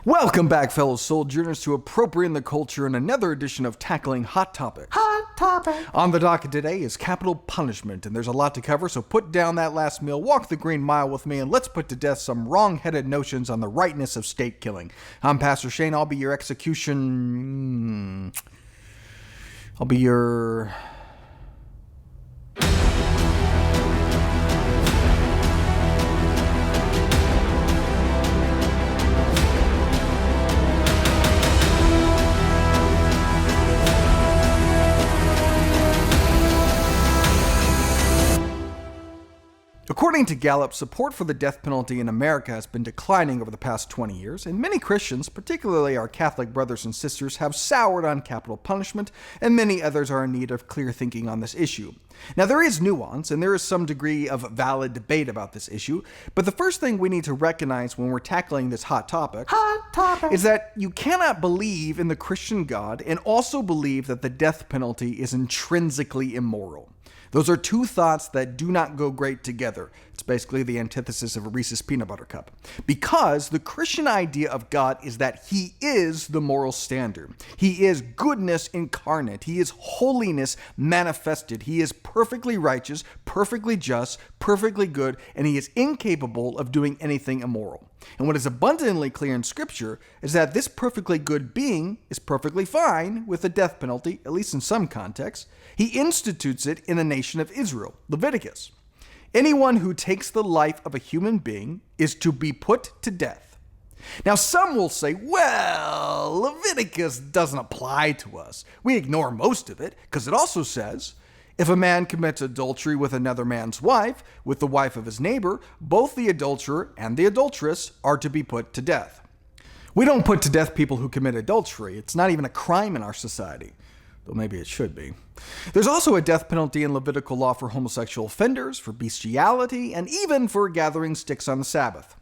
Welcome back, fellow sojourners, to Appropriating the Culture and another edition of Tackling Hot Topics. Hot topic. On the docket today is capital punishment, and there's a lot to cover, so put down that last meal, walk the green mile with me, and let's put to death some wrong-headed notions on the rightness of state killing. I'm Pastor Shane. I'll be your execution... I'll be your... According to Gallup, support for the death penalty in America has been declining over the past 20 years, and many Christians, particularly our Catholic brothers and sisters, have soured on capital punishment, and many others are in need of clear thinking on this issue. Now, there is nuance, and there is some degree of valid debate about this issue, but the first thing we need to recognize when we're tackling this hot topic is that you cannot believe in the Christian God and also believe that the death penalty is intrinsically immoral. Those are two thoughts that do not go great together. It's basically the antithesis of a Reese's peanut butter cup. Because the Christian idea of God is that He is the moral standard. He is goodness incarnate. He is holiness manifested. He is perfectly righteous, perfectly just, perfectly good, and He is incapable of doing anything immoral. And what is abundantly clear in Scripture is that this perfectly good being is perfectly fine with the death penalty, at least in some contexts. He institutes it in the nation of Israel, Leviticus. Anyone who takes the life of a human being is to be put to death. Now, some will say, well, Leviticus doesn't apply to us. We ignore most of it because it also says, if a man commits adultery with another man's wife, with the wife of his neighbor, both the adulterer and the adulteress are to be put to death. We don't put to death people who commit adultery. It's not even a crime in our society, though maybe it should be. There's also a death penalty in Levitical law for homosexual offenders, for bestiality, and even for gathering sticks on the Sabbath.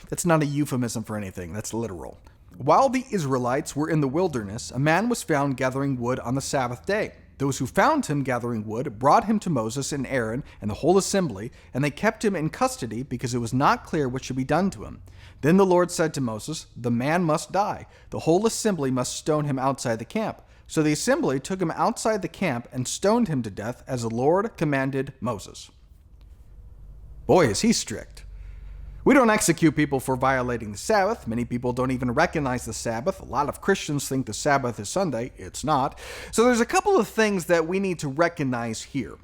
That's not a euphemism for anything, that's literal. While the Israelites were in the wilderness, a man was found gathering wood on the Sabbath day. Those who found him gathering wood brought him to Moses and Aaron and the whole assembly, and they kept him in custody because it was not clear what should be done to him. Then the Lord said to Moses, "The man must die. The whole assembly must stone him outside the camp." So the assembly took him outside the camp and stoned him to death as the Lord commanded Moses. Boy, is he strict. We don't execute people for violating the Sabbath. Many people don't even recognize the Sabbath. A lot of Christians think the Sabbath is Sunday. It's not. So there's a couple of things that we need to recognize here.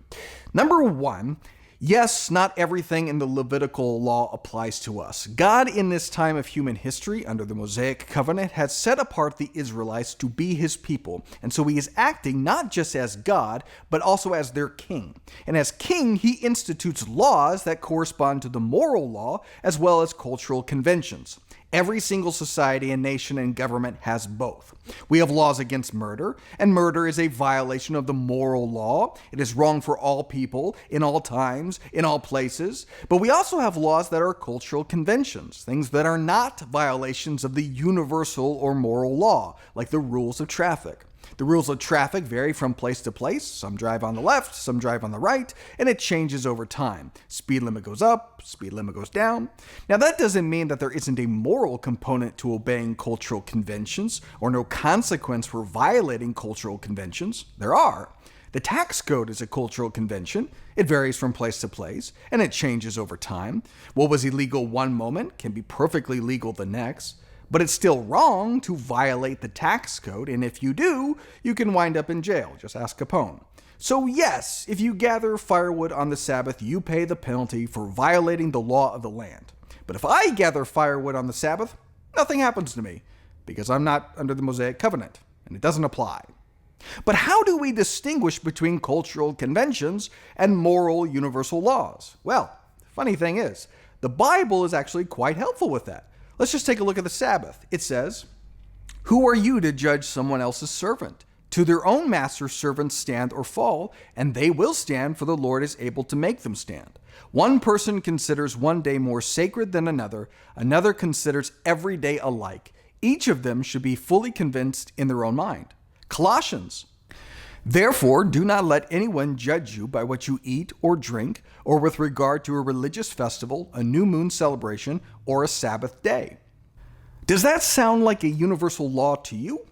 Number one, yes, not everything in the Levitical law applies to us. God, in this time of human history, under the Mosaic covenant, has set apart the Israelites to be His people. And so He is acting not just as God, but also as their king. And as king, He institutes laws that correspond to the moral law, as well as cultural conventions. Every single society and nation and government has both. We have laws against murder, and murder is a violation of the moral law. It is wrong for all people, in all times, in all places. But we also have laws that are cultural conventions, things that are not violations of the universal or moral law, like the rules of traffic. The rules of traffic vary from place to place. Some drive on the left, some drive on the right, and it changes over time. Speed limit goes up, speed limit goes down. Now, that doesn't mean that there isn't a moral component to obeying cultural conventions or no consequence for violating cultural conventions. There are. The tax code is a cultural convention. It varies from place to place, and it changes over time. What was illegal one moment can be perfectly legal the next. But it's still wrong to violate the tax code, and if you do, you can wind up in jail. Just ask Capone. So yes, if you gather firewood on the Sabbath, you pay the penalty for violating the law of the land. But if I gather firewood on the Sabbath, nothing happens to me, because I'm not under the Mosaic covenant, and it doesn't apply. But how do we distinguish between cultural conventions and moral universal laws? Well, the funny thing is, the Bible is actually quite helpful with that. Let's just take a look at the Sabbath. It says, "Who are you to judge someone else's servant? To their own master's servants stand or fall, and they will stand, for the Lord is able to make them stand. One person considers one day more sacred than another. Another considers every day alike. Each of them should be fully convinced in their own mind." Colossians, "Therefore, do not let anyone judge you by what you eat or drink, or with regard to a religious festival, a new moon celebration, or a Sabbath day." Does that sound like a universal law to you?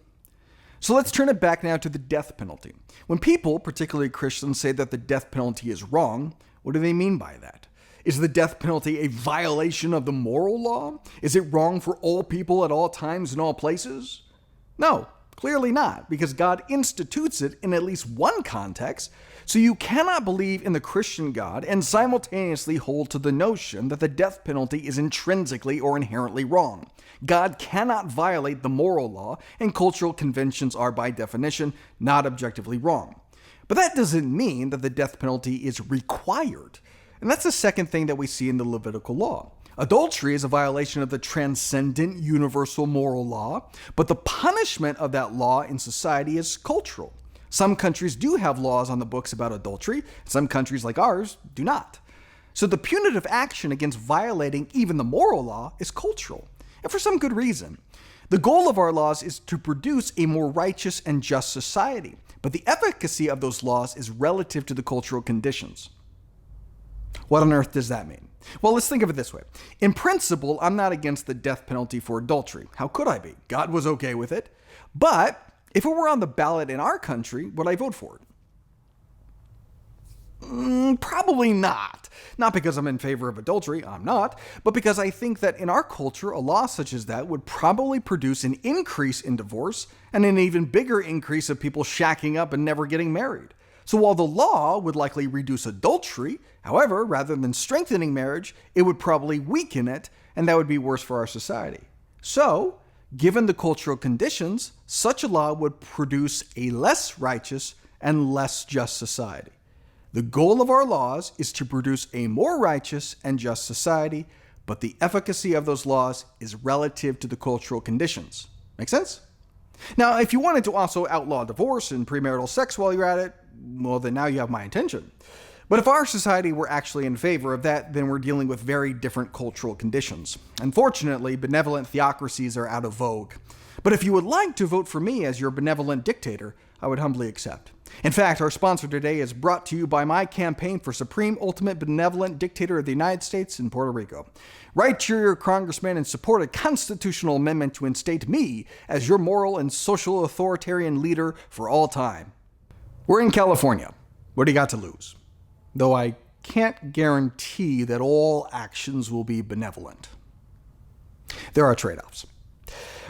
So let's turn it back now to the death penalty. When people, particularly Christians, say that the death penalty is wrong, what do they mean by that? Is the death penalty a violation of the moral law? Is it wrong for all people at all times and all places? No, clearly not, because God institutes it in at least one context, so you cannot believe in the Christian God and simultaneously hold to the notion that the death penalty is intrinsically or inherently wrong. God cannot violate the moral law, and cultural conventions are, by definition, not objectively wrong. But that doesn't mean that the death penalty is required. And that's the second thing that we see in the Levitical law. Adultery is a violation of the transcendent universal moral law, but the punishment of that law in society is cultural. Some countries do have laws on the books about adultery. Some countries, like ours, do not. So the punitive action against violating even the moral law is cultural, and for some good reason. The goal of our laws is to produce a more righteous and just society, but the efficacy of those laws is relative to the cultural conditions. What on earth does that mean? Well, let's think of it this way. In principle, I'm not against the death penalty for adultery. How could I be? God was okay with it. But if it were on the ballot in our country, would I vote for it? Probably not. Not because I'm in favor of adultery, I'm not, but because I think that in our culture, a law such as that would probably produce an increase in divorce and an even bigger increase of people shacking up and never getting married. So while the law would likely reduce adultery, however, rather than strengthening marriage, it would probably weaken it, and that would be worse for our society. So, given the cultural conditions, such a law would produce a less righteous and less just society. The goal of our laws is to produce a more righteous and just society, but the efficacy of those laws is relative to the cultural conditions. Make sense? Now, if you wanted to also outlaw divorce and premarital sex while you're at it, well, then now you have my attention. But if our society were actually in favor of that, then we're dealing with very different cultural conditions. Unfortunately, benevolent theocracies are out of vogue. But if you would like to vote for me as your benevolent dictator, I would humbly accept. In fact, our sponsor today is brought to you by my campaign for Supreme Ultimate Benevolent Dictator of the United States and Puerto Rico. Write to your congressman and support a constitutional amendment to instate me as your moral and social authoritarian leader for all time. We're in California. What do you got to lose? Though I can't guarantee that all actions will be benevolent. There are trade-offs.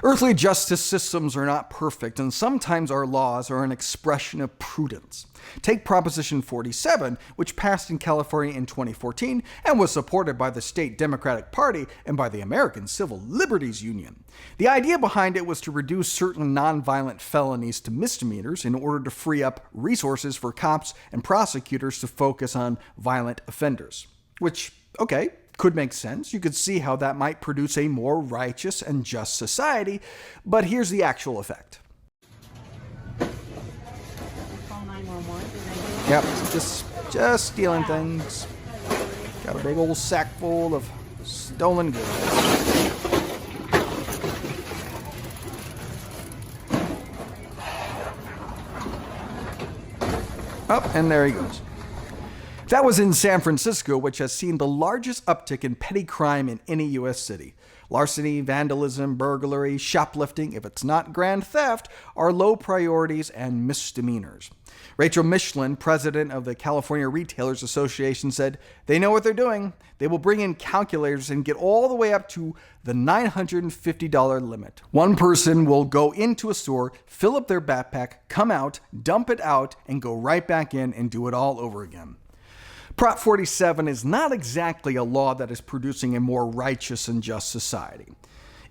Earthly justice systems are not perfect, and sometimes our laws are an expression of prudence. Take Proposition 47, which passed in California in 2014 and was supported by the state Democratic Party and by the American Civil Liberties Union. The idea behind it was to reduce certain nonviolent felonies to misdemeanors in order to free up resources for cops and prosecutors to focus on violent offenders. Which, okay, could make sense. You could see how that might produce a more righteous and just society, but here's the actual effect. Yep, just stealing things. Got a big old sack full of stolen goods. Oh, and there he goes. That was in San Francisco, which has seen the largest uptick in petty crime in any U.S. city. Larceny, vandalism, burglary, shoplifting, if it's not grand theft, are low priorities and misdemeanors. Rachel Michelin, president of the California Retailers Association, said, "They know what they're doing. They will bring in calculators and get all the way up to the $950 limit. One person will go into a store, fill up their backpack, come out, dump it out, and go right back in and do it all over again." Prop 47 is not exactly a law that is producing a more righteous and just society.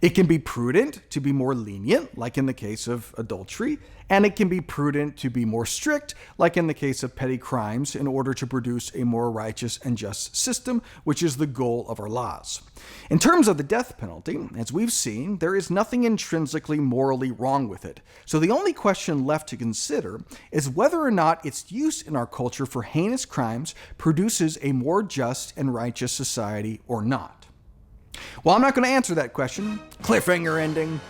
It can be prudent to be more lenient, like in the case of adultery, and it can be prudent to be more strict, like in the case of petty crimes, in order to produce a more righteous and just system, which is the goal of our laws. In terms of the death penalty, as we've seen, there is nothing intrinsically morally wrong with it. So the only question left to consider is whether or not its use in our culture for heinous crimes produces a more just and righteous society or not. Well, I'm not going to answer that question. Cliffhanger ending.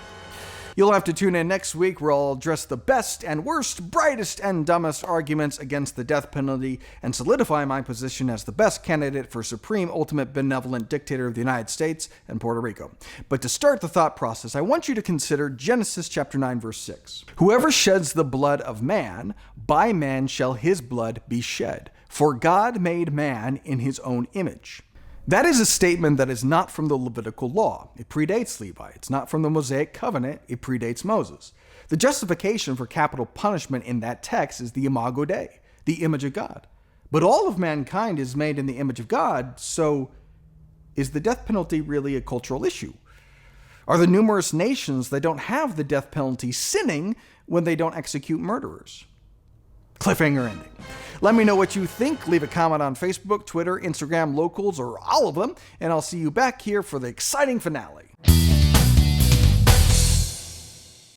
You'll have to tune in next week where I'll address the best and worst, brightest and dumbest arguments against the death penalty and solidify my position as the best candidate for supreme ultimate benevolent dictator of the United States and Puerto Rico. But to start the thought process, I want you to consider Genesis chapter 9, verse 6. Whoever sheds the blood of man, by man shall his blood be shed. For God made man in his own image. That is a statement that is not from the Levitical law. It predates Levi. It's not from the Mosaic covenant. It predates Moses. The justification for capital punishment in that text is the imago Dei, the image of God. But all of mankind is made in the image of God, so is the death penalty really a cultural issue? Are the numerous nations that don't have the death penalty sinning when they don't execute murderers? Cliffhanger ending. Let me know what you think. Leave a comment on Facebook, Twitter, Instagram, Locals, or all of them, and I'll see you back here for the exciting finale.